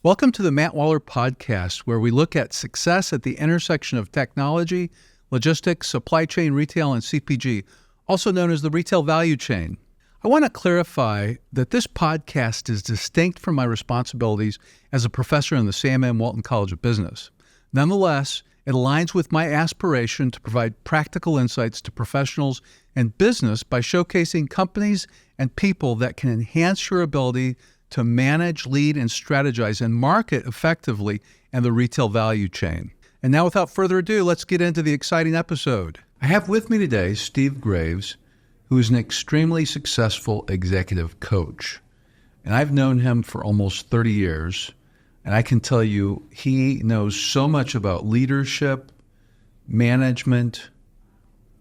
Welcome to the Matt Waller Podcast, where we look at success at the intersection of technology, logistics, supply chain, retail, and CPG, also known as the retail value chain. I want to clarify that this podcast is distinct from my responsibilities as a professor in the Sam M. Walton College of Business. Nonetheless, it aligns with my aspiration to provide practical insights to professionals and business by showcasing companies and people that can enhance your ability to manage, lead, and strategize and market effectively in the retail value chain. And now, without further ado, let's get into the exciting episode. I have with me today Steve Graves, who is an extremely successful executive coach. And I've known him for almost 30 years, and I can tell you he knows so much about leadership, management,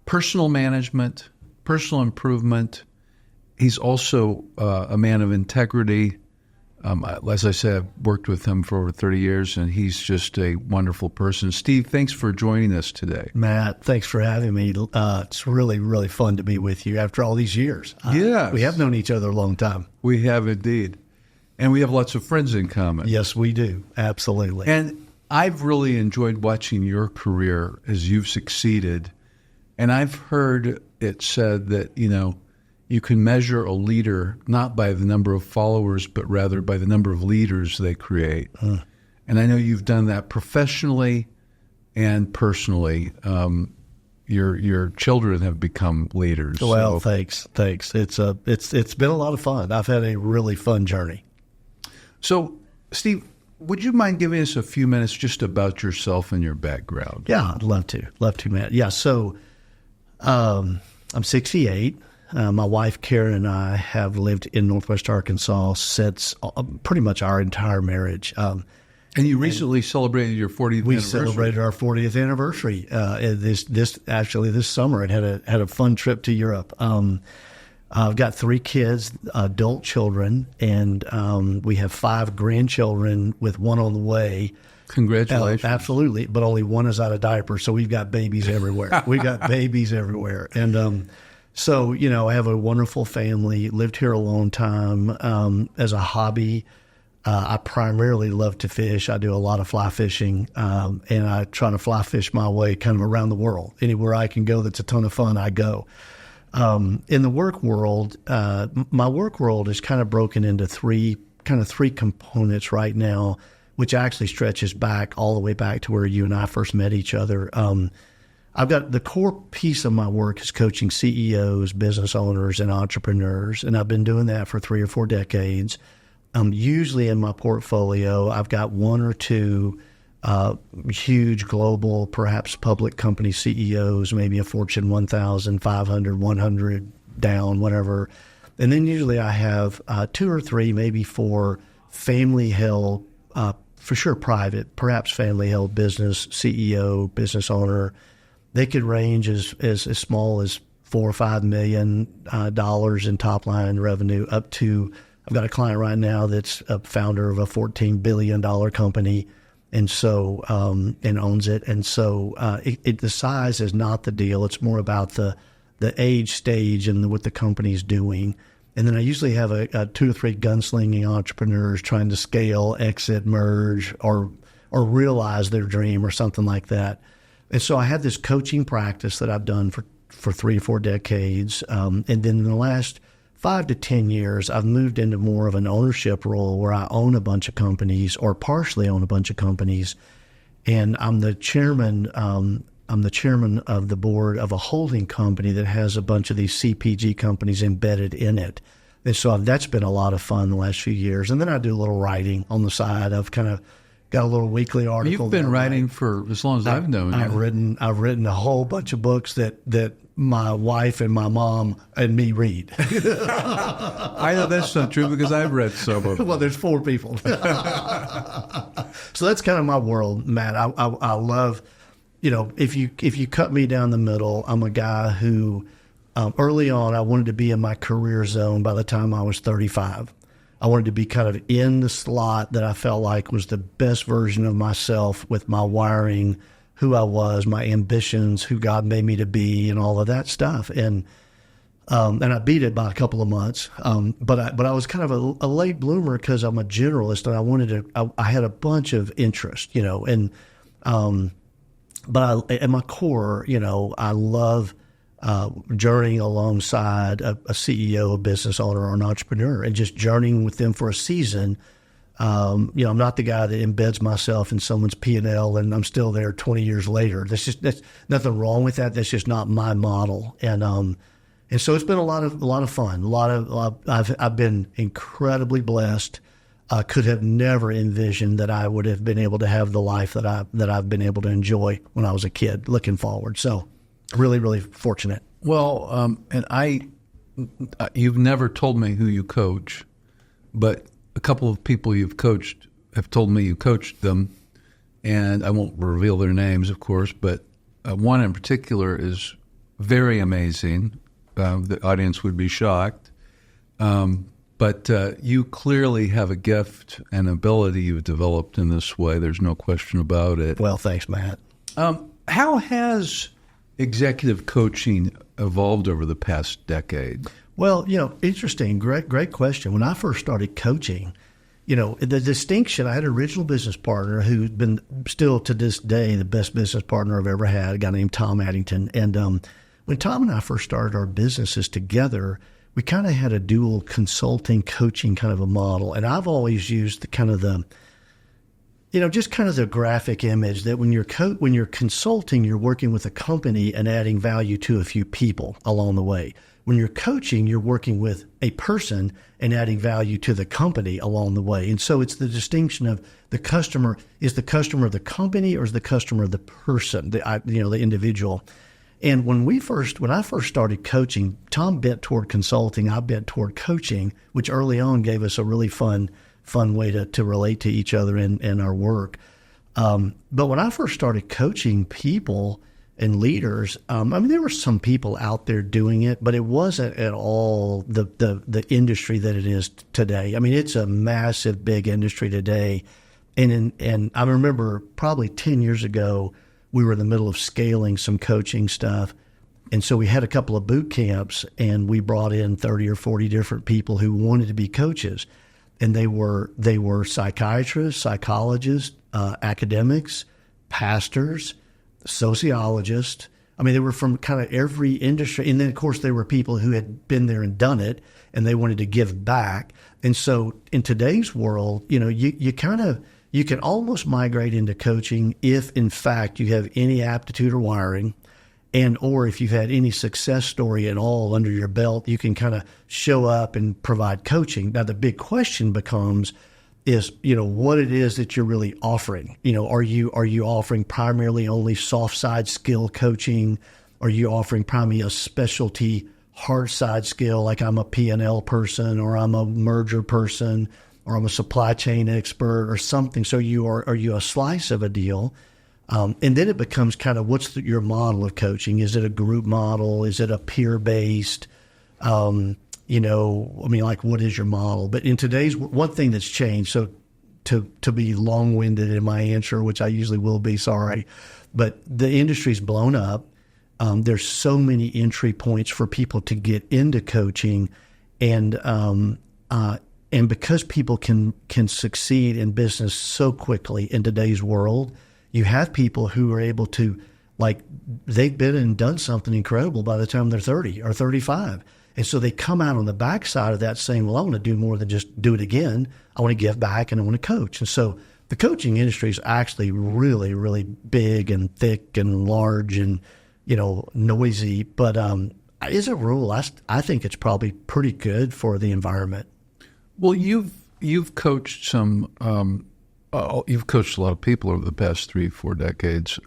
personal improvement. He's also a man of integrity. As I said, I've worked with him for over 30 years, and he's just a wonderful person. Steve, thanks for joining us today. Matt, thanks for having me. It's really, really fun to be with you after all these years. Yes. We have known each other a long time. We have indeed. And we have lots of friends in common. Yes, we do. Absolutely. And I've really enjoyed watching your career as you've succeeded. And I've heard it said that, you can measure a leader not by the number of followers, but rather by the number of leaders they create. And I know you've done that professionally and personally. Your children have become leaders. Well, thanks. It's been a lot of fun. I've had a really fun journey. So, Steve, would you mind giving us a few minutes just about yourself and your background? Yeah, I'd love to, Matt. Yeah, so I'm 68. My wife, Karen, and I have lived in Northwest Arkansas since pretty much our entire marriage. And you recently celebrated your 40th anniversary. We celebrated our 40th anniversary this summer. It had a fun trip to Europe. I've got 3 kids, adult children, and we have 5 grandchildren with 1 on the way. Congratulations. Absolutely, but only 1 is out of diapers, so we've got babies everywhere. And so, I have a wonderful family, lived here a long time. As a hobby, I primarily love to fish. I do a lot of fly fishing, and I try to fly fish my way kind of around the world. Anywhere I can go that's a ton of fun, I go. In the work world, my work world is kind of broken into three components right now, which actually stretches back all the way back to where you and I first met each other. I've got the core piece of my work is coaching CEOs, business owners, and entrepreneurs, and I've been doing that for 3 or 4 decades. Usually in my portfolio, I've got 1 or 2 huge global, perhaps public company CEOs, maybe a Fortune 1,000, 500, 100 down, whatever. And then usually I have 2 or 3, maybe 4 family-held, for sure private, perhaps family-held business CEO, business owner. They could range as small as $4 or $5 million in top line revenue up to, I've got a client right now that's a founder of a $14 billion company, and so and owns it. And so the size is not the deal. It's more about the age stage and what the company's doing. And then I usually have a 2 or 3 gunslinging entrepreneurs trying to scale, exit, merge, or realize their dream or something like that. And so I had this coaching practice that I've done for 3 or 4 decades. And then in the last 5 to 10 years, I've moved into more of an ownership role where I own a bunch of companies or partially own a bunch of companies. And I'm the chairman of the board of a holding company that has a bunch of these CPG companies embedded in it. And so that's been a lot of fun the last few years. And then I do a little writing on the side. I've kind of got a little weekly article. You've been writing for as long as I've known you. I've written a whole bunch of books that my wife and my mom and me read. I know that's not true because I've read some of them. Well, there's 4 people. So that's kind of my world, Matt. I love, if you cut me down the middle, I'm a guy who early on I wanted to be in my career zone by the time I was 35. I wanted to be kind of in the slot that I felt like was the best version of myself with my wiring, who I was, my ambitions, who God made me to be, and all of that stuff. And And I beat it by a couple of months. But I was kind of a late bloomer because I'm a generalist and I had a bunch of interest, but at my core, I love journeying alongside a CEO, a business owner, or an entrepreneur, and just journeying with them for a season. I'm not the guy that embeds myself in someone's P&L and I'm still there 20 years later. That's nothing wrong with that. That's just not my model. And so it's been a lot of fun. I've been incredibly blessed. I could have never envisioned that I would have been able to have the life that I've been able to enjoy when I was a kid. Looking forward, so really, really fortunate. Well, you've never told me who you coach, but a couple of people you've coached have told me you coached them, and I won't reveal their names, of course, but one in particular is very amazing. The audience would be shocked. But you clearly have a gift and ability you've developed in this way. There's no question about it. Well, thanks, Matt. How has executive coaching evolved over the past decade? Well, interesting. Great question. When I first started coaching, the distinction, I had an original business partner who's been still to this day the best business partner I've ever had, a guy named Tom Addington. And when Tom and I first started our businesses together, we kind of had a dual consulting, coaching kind of a model. And I've always used the graphic image that when you're consulting, you're working with a company and adding value to a few people along the way. When you're coaching, you're working with a person and adding value to the company along the way. And so it's the distinction of the customer. Is the customer the company or is the customer the person, the individual? And when I first started coaching, Tom bent toward consulting, I bent toward coaching, which early on gave us a really fun way to relate to each other in our work. But when I first started coaching people and leaders, there were some people out there doing it, but it wasn't at all the industry that it is today. It's a massive, big industry today. And I remember probably 10 years ago, we were in the middle of scaling some coaching stuff. And so we had a couple of boot camps and we brought in 30 or 40 different people who wanted to be coaches. And they were psychiatrists, psychologists, academics, pastors, sociologists. They were from kind of every industry. And then, of course, there were people who had been there and done it and they wanted to give back. And so in today's world, you can almost migrate into coaching if, in fact, you have any aptitude or wiring, or if you've had any success story at all under your belt, you can kind of show up and provide coaching. Now, the big question becomes what it is that you're really offering. Are you offering primarily only soft side skill coaching? Are you offering primarily a specialty hard side skill, like I'm a P&L person or I'm a merger person? Or I'm a supply chain expert or something. So are you a slice of a deal? And then it becomes kind of what's your model of coaching? Is it a group model? Is it a peer-based? What is your model? But in today's, one thing that's changed, so to be long-winded in my answer, which I usually will be, sorry, but the industry's blown up. There's so many entry points for people to get into coaching, and because people can succeed in business so quickly in today's world, you have people who are able to, they've been and done something incredible by the time they're 30 or 35. And so they come out on the backside of that saying, well, I want to do more than just do it again. I want to give back and I want to coach. And so the coaching industry is actually really, really big and thick and large and, noisy. But as a rule, I think it's probably pretty good for the environment. Well, you've coached some. You've coached a lot of people over the past 3-4 decades.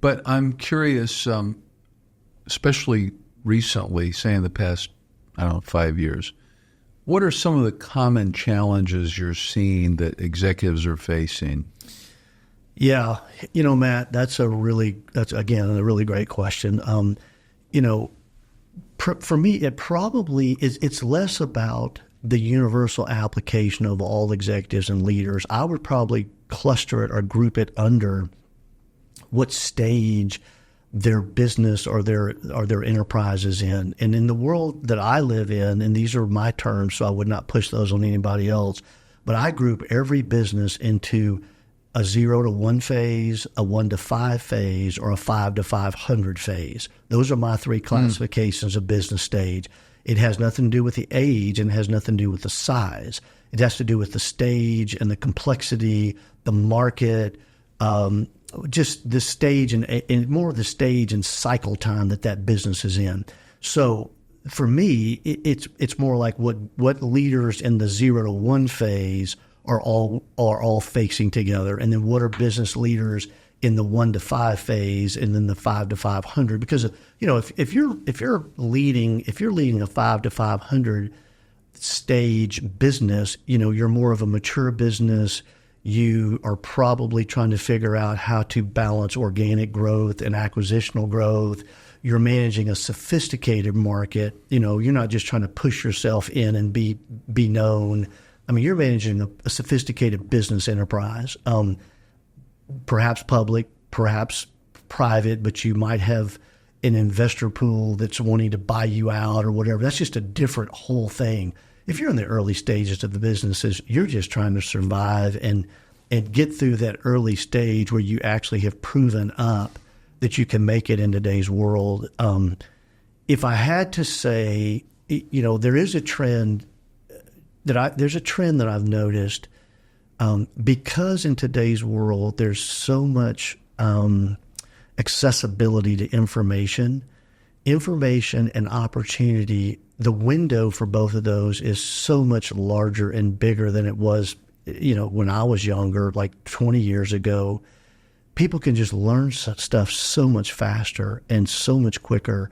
But I'm curious, especially recently, say in the past, 5 years, what are some of the common challenges you're seeing that executives are facing? Yeah, Matt, that's again a really great question. For me, it probably is. It's less about the universal application of all executives and leaders. I would probably cluster it or group it under what stage their business or their enterprises in. And in the world that I live in, and these are my terms, so I would not push those on anybody else, but I group every business into a 0 to 1 phase, a 1 to 5 phase, or a 5 to 500 phase. Those are my three classifications of business stage. It has nothing to do with the age and has nothing to do with the size. It has to do with the stage and the complexity, the market, just the stage and more of the stage and cycle time that business is in. So for me, it's more like what leaders in the 0 to 1 phase are all facing together, and then what are business leaders in the 1 to 5 phase, and then the 5 to 500. Because if you're leading a 5 to 500 stage business, you're more of a mature business. You are probably trying to figure out how to balance organic growth and acquisitional growth. You're managing a sophisticated market. You're not just trying to push yourself in and be known. I mean, you're managing a sophisticated business enterprise, perhaps public, perhaps private, but you might have an investor pool that's wanting to buy you out or whatever. That's just a different whole thing. If you're in the early stages of the businesses, you're just trying to survive and get through that early stage where you actually have proven up that you can make it in today's world. If I had to say, there is a trend that I've noticed, because in today's world there's so much accessibility to information and opportunity. The window for both of those is so much larger and bigger than it was, when I was younger, like 20 years ago. People can just learn stuff so much faster and so much quicker.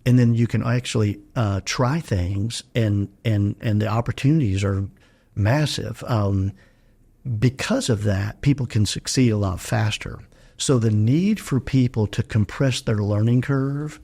And then you can actually try things, and the opportunities are massive. Because of that, people can succeed a lot faster. So the need for people to compress their learning curve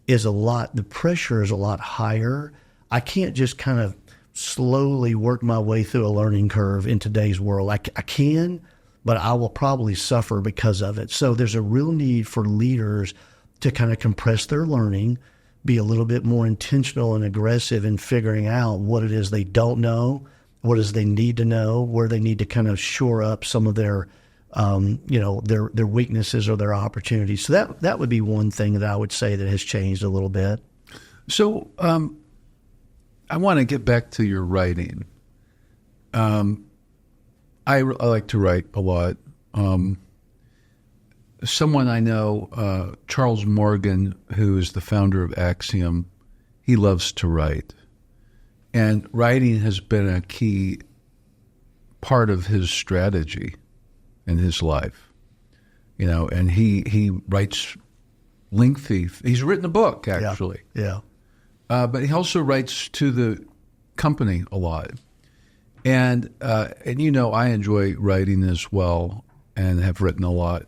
the pressure is a lot higher. I can't just kind of slowly work my way through a learning curve in today's world. I can, but I will probably suffer because of it. So there's a real need for leaders to kind of compress their learning, be a little bit more intentional and aggressive in figuring out what it is they don't know, what is they need to know, where they need to kind of shore up some of their their weaknesses or their opportunities. So that would be one thing that I would say that has changed a little bit. So I want to get back to your writing. I like to write a lot. Someone I know, Charles Morgan, who is the founder of Axiom, he loves to write. And writing has been a key part of his strategy in his life. And he writes lengthy. He's written a book, actually. Yeah. But he also writes to the company a lot. And I enjoy writing as well and have written a lot,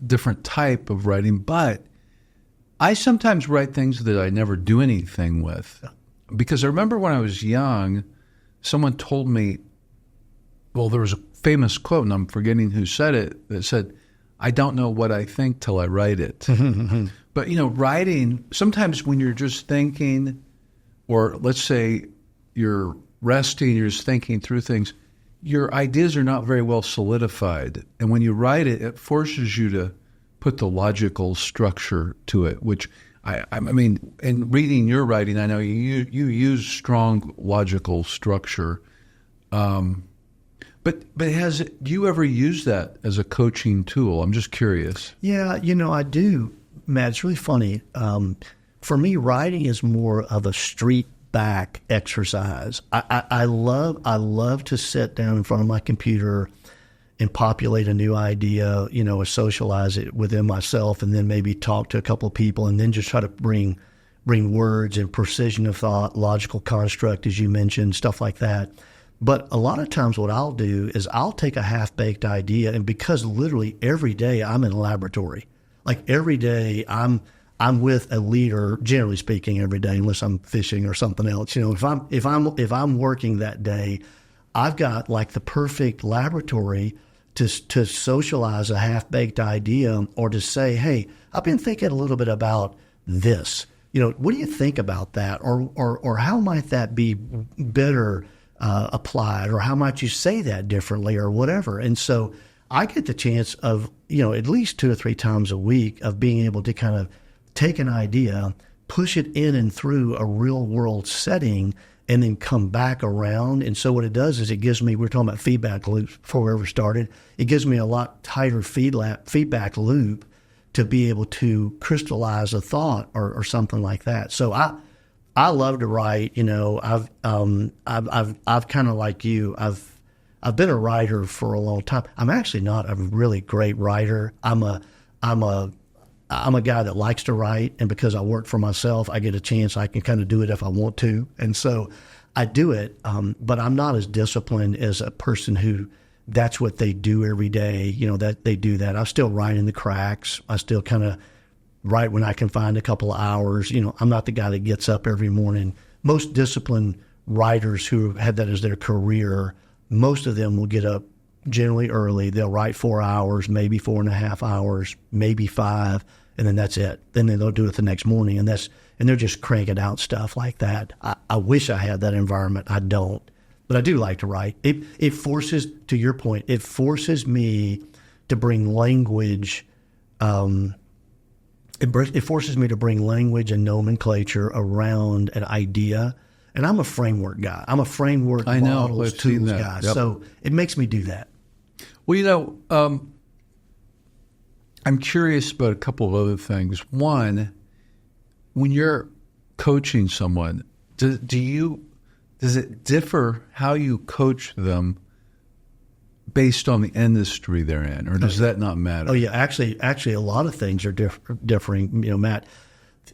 different type of writing. But I sometimes write things that I never do anything with. Because I remember when I was young, someone told me, well, there was a famous quote, and I'm forgetting who said it, that said, I don't know what I think till I write it. But, writing, sometimes when you're just thinking, or let's say you're resting, you're just thinking through things, your ideas are not very well solidified. And when you write it, it forces you to put the logical structure to it, which I mean, in reading your writing, I know you use strong logical structure. But do you ever use that as a coaching tool? I'm just curious. Yeah, I do, Matt. It's really funny. For me, writing is more of a street back exercise. I love to sit down in front of my computer and populate a new idea, socialize it within myself, and then maybe talk to a couple of people, and then just try to bring words and precision of thought, logical construct, as you mentioned, stuff like that. But a lot of times what I'll do is I'll take a half-baked idea, and because literally every day I'm in a laboratory. Like every day I'm with a leader, generally speaking, every day, unless I'm fishing or something else. If I'm working that day, I've got like the perfect laboratory to socialize a half-baked idea, or to say, hey, I've been thinking a little bit about this. What do you think about that? Or how might that be better applied? Or how might you say that differently or whatever? And so I get the chance of, at least 2 or 3 times a week of being able to kind of take an idea, push it in and through a real world setting, and then come back around. And so what it does is it gives me, we're talking about feedback loops before we ever started, it gives me a lot tighter feedback loop to be able to crystallize a thought or something like that. So I love to write. I've kind of like you. I've been a writer for a long time. I'm actually not a really great writer. I'm a guy that likes to write, and because I work for myself, I get a chance. I can kind of do it if I want to, and so I do it. But I'm not as disciplined as a person who that's what they do every day. That they do that. I still write in the cracks. I still kind of write when I can find a couple of hours. I'm not the guy that gets up every morning. Most disciplined writers who have that as their career, most of them will get up generally early. They'll write 4 hours, maybe 4.5 hours, maybe 5, and then that's it. Then they'll do it the next morning, and they're just cranking out stuff like that. I wish I had that environment. I don't, but I do like to write. It forces, to your point, it forces me to bring language. It forces me to bring language and nomenclature around an idea. And I'm a framework guy. I'm a framework models, tools guy. Yep. So it makes me do that. Well, I'm curious about a couple of other things. One, when you're coaching someone, does it differ how you coach them based on the industry they're in, or does that not matter? Oh yeah, actually, a lot of things are differing. Matt,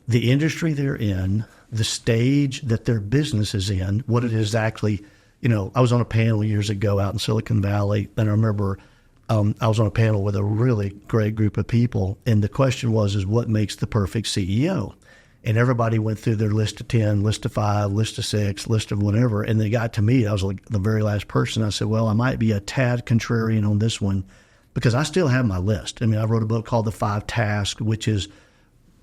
the industry they're in, the stage that their business is in, what it is actually. I was on a panel years ago out in Silicon Valley, and I remember I was on a panel with a really great group of people, and the question was what makes the perfect CEO? And everybody went through their list of 10, list of 5, list of 6, list of whatever, and they got to me. I was like the very last person. I said, well, I might be a tad contrarian on this one because I still have my list. I mean, I wrote a book called The 5 Tasks, which is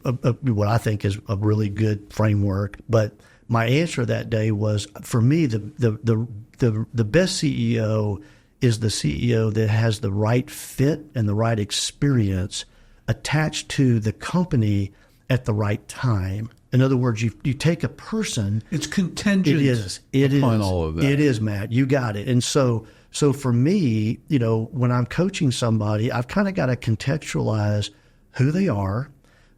what I think is a really good framework. But my answer that day was, for me, the best CEO is the CEO that has the right fit and the right experience attached to the company at the right time. In other words, you take a person. It's contingent. It is upon all of that. It is, Matt. You got it. And so for me, when I'm coaching somebody, I've kind of got to contextualize who they are,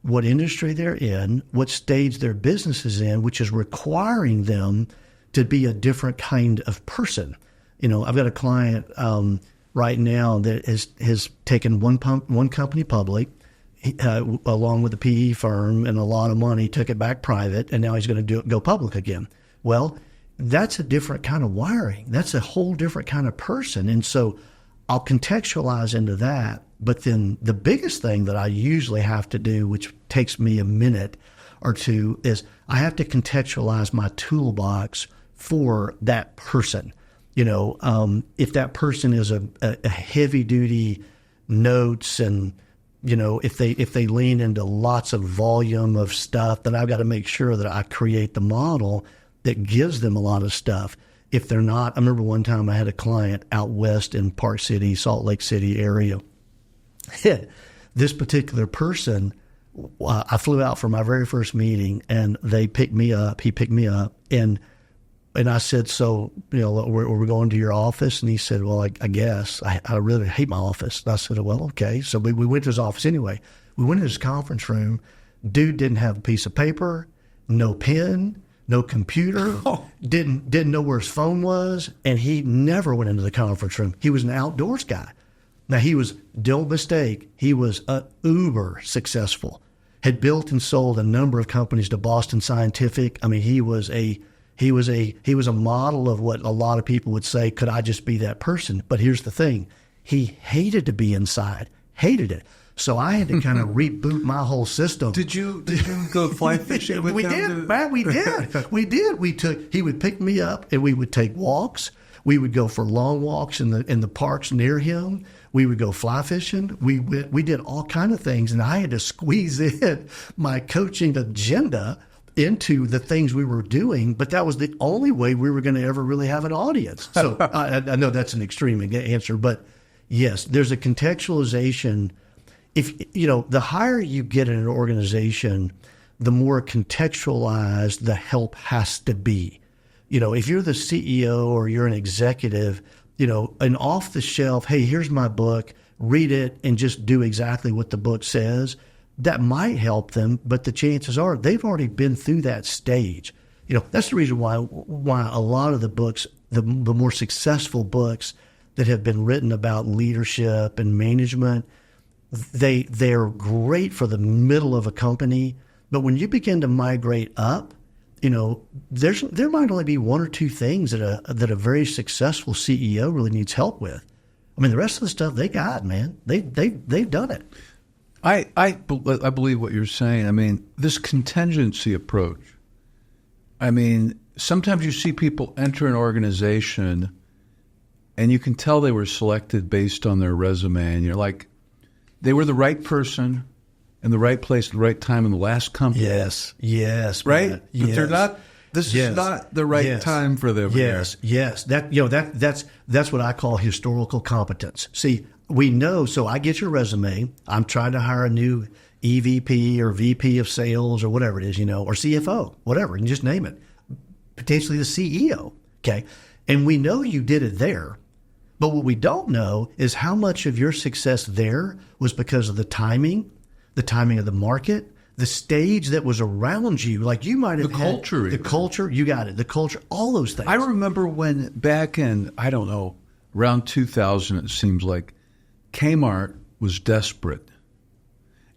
what industry they're in, what stage their business is in, which is requiring them to be a different kind of person. I've got a client right now that has taken one company public, along with a PE firm and a lot of money, took it back private, and now he's going to go public again. Well, that's a different kind of wiring. That's a whole different kind of person. And so I'll contextualize into that. But then the biggest thing that I usually have to do, which takes me a minute or two, is I have to contextualize my toolbox for that person. If that person is a heavy duty notes and if they lean into lots of volume of stuff, then I've got to make sure that I create the model that gives them a lot of stuff. If they're not, I remember one time I had a client out west in Park City, Salt Lake City area. This particular person, I flew out for my very first meeting, and they picked me up. He picked me up, and I said, so, we're going to your office? And he said, well, I guess. I really hate my office. And I said, well, okay. So we went to his office anyway. We went to his conference room. Dude didn't have a piece of paper, no pen, no computer, didn't know where his phone was, and he never went into the conference room. He was an outdoors guy. Now, don't mistake, he was uber successful, had built and sold a number of companies to Boston Scientific. I mean, he was a model of what a lot of people would say, could I just be that person? But here's the thing. He hated to be inside, hated it. So I had to kind of reboot my whole system. Did you go fly fishing with him? We did, Matt. We did. He would pick me up, and we would take walks. We would go for long walks in the parks near him. We would go fly fishing. We did all kind of things, and I had to squeeze in my coaching agenda into the things we were doing, but that was the only way we were going to ever really have an audience. So I know that's an extreme answer, but yes, there's a contextualization. If the higher you get in an organization, the more contextualized the help has to be. If you're the CEO or you're an executive, an off the shelf, hey, here's my book, read it and just do exactly what the book says, that might help them, but the chances are they've already been through that stage. That's the reason why a lot of the books, the more successful books that have been written about leadership and management, they're great for the middle of a company. But when you begin to migrate up, there might only be one or two things that a very successful CEO really needs help with. I mean, the rest of the stuff they got, man, they've done it. I believe what you're saying. I mean, this contingency approach. I mean, sometimes you see people enter an organization and you can tell they were selected based on their resume, and you're like, they were the right person in the right place at the right time in the last company. Yes, right? Man. But they're not. This is not the right time for them. Yes. That's what I call historical competence. See, we know. So I get your resume. I'm trying to hire a new EVP or VP of sales or whatever it is, or CFO, whatever, and just name it. Potentially the CEO. Okay, and we know you did it there. But what we don't know is how much of your success there was because of the timing of the market, the stage that was around you. Like you might have the culture, you got it, the culture, all those things. I remember when back in, I don't know, around 2000, it seems like Kmart was desperate.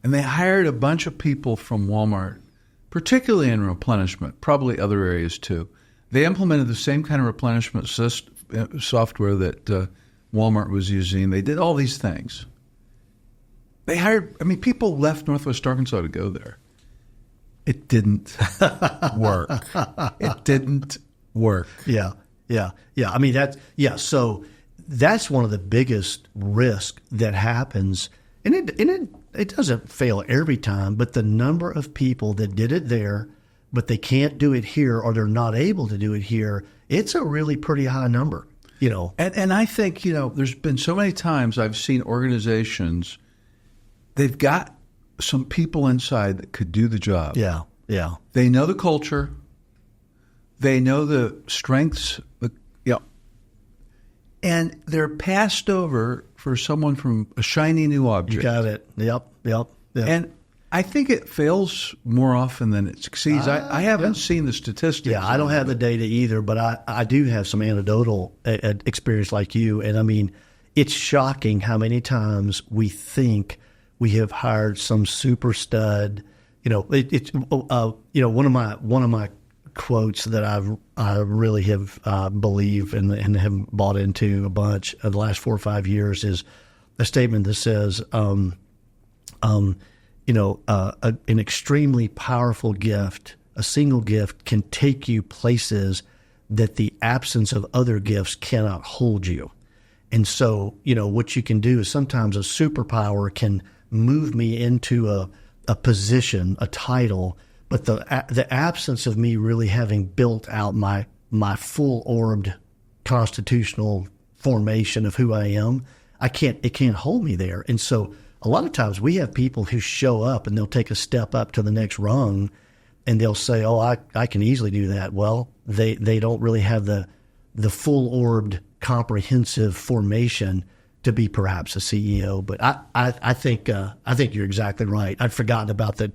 And they hired a bunch of people from Walmart, particularly in replenishment, probably other areas too. They implemented the same kind of replenishment software that Walmart was using. They did all these things. They hired, people left Northwest Arkansas to go there. It didn't work. It didn't work. Yeah. So that's one of the biggest risks that happens. And it doesn't fail every time, but the number of people that did it there, but they can't do it here or they're not able to do it here, it's a really pretty high number, And I think, there's been so many times I've seen organizations, they've got some people inside that could do the job. Yeah. They know the culture. They know the strengths, and they're passed over for someone from a shiny new object. You got it. Yep. And I think it fails more often than it succeeds. I haven't seen the statistics. Yeah, I don't have the data either, but I do have some anecdotal experience like you. And it's shocking how many times we think we have hired some super stud. One of my quotes that I really have believed and have bought into a bunch of the last 4 or 5 years is a statement that says, an extremely powerful gift, a single gift, can take you places that the absence of other gifts cannot hold you. And so, what you can do is sometimes a superpower can move me into a position, a title, but the absence of me really having built out my full orbed constitutional formation of who I am, it can't hold me there. And so a lot of times we have people who show up and they'll take a step up to the next rung and they'll say, oh, I can easily do that. Well, they don't really have the full orbed comprehensive formation to be perhaps a CEO. But I think you're exactly right. I'd forgotten about the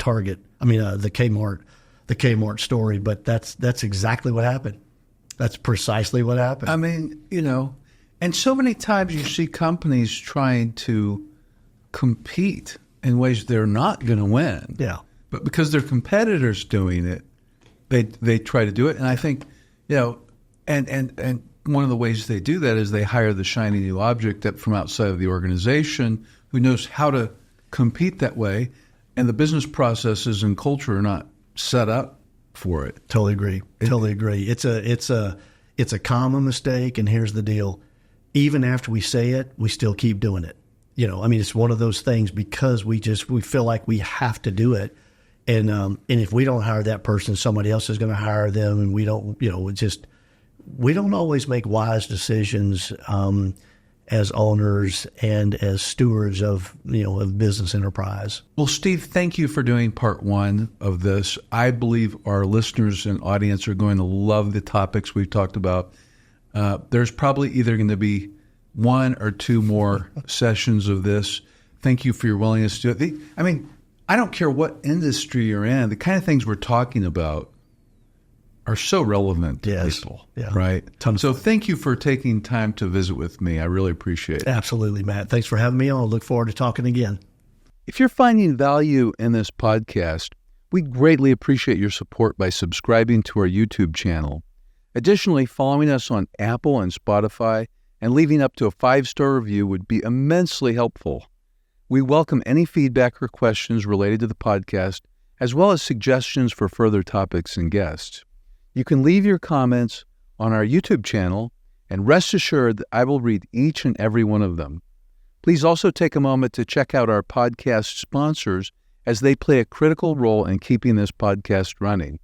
Kmart story, but that's exactly what happened. That's precisely what happened. And so many times you see companies trying to compete in ways they're not going to win. Yeah. But because their competitors doing it, they try to do it. And I think, and one of the ways they do that is they hire the shiny new object from outside of the organization who knows how to compete that way, and the business processes and culture are not set up for it. Totally agree. It's it's a common mistake. And here's the deal. Even after we say it, we still keep doing it. It's one of those things because we feel like we have to do it. And if we don't hire that person, somebody else is going to hire them. And we don't, we don't always make wise decisions as owners and as stewards of business enterprise. Well, Steve, thank you for doing part one of this. I believe our listeners and audience are going to love the topics we've talked about. There's probably either going to be one or two more sessions of this. Thank you for your willingness to do it. I don't care what industry you're in, the kind of things we're talking about are so relevant to people, right? So thank you for taking time to visit with me. I really appreciate it. Absolutely, Matt. Thanks for having me on. I look forward to talking again. If you're finding value in this podcast, we greatly appreciate your support by subscribing to our YouTube channel. Additionally, following us on Apple and Spotify and leaving up to a 5-star review would be immensely helpful. We welcome any feedback or questions related to the podcast, as well as suggestions for further topics and guests. You can leave your comments on our YouTube channel, and rest assured that I will read each and every one of them. Please also take a moment to check out our podcast sponsors, as they play a critical role in keeping this podcast running.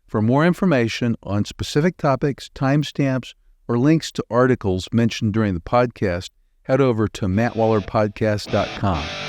For more information on specific topics, timestamps, or links to articles mentioned during the podcast, head over to mattwallerpodcast.com.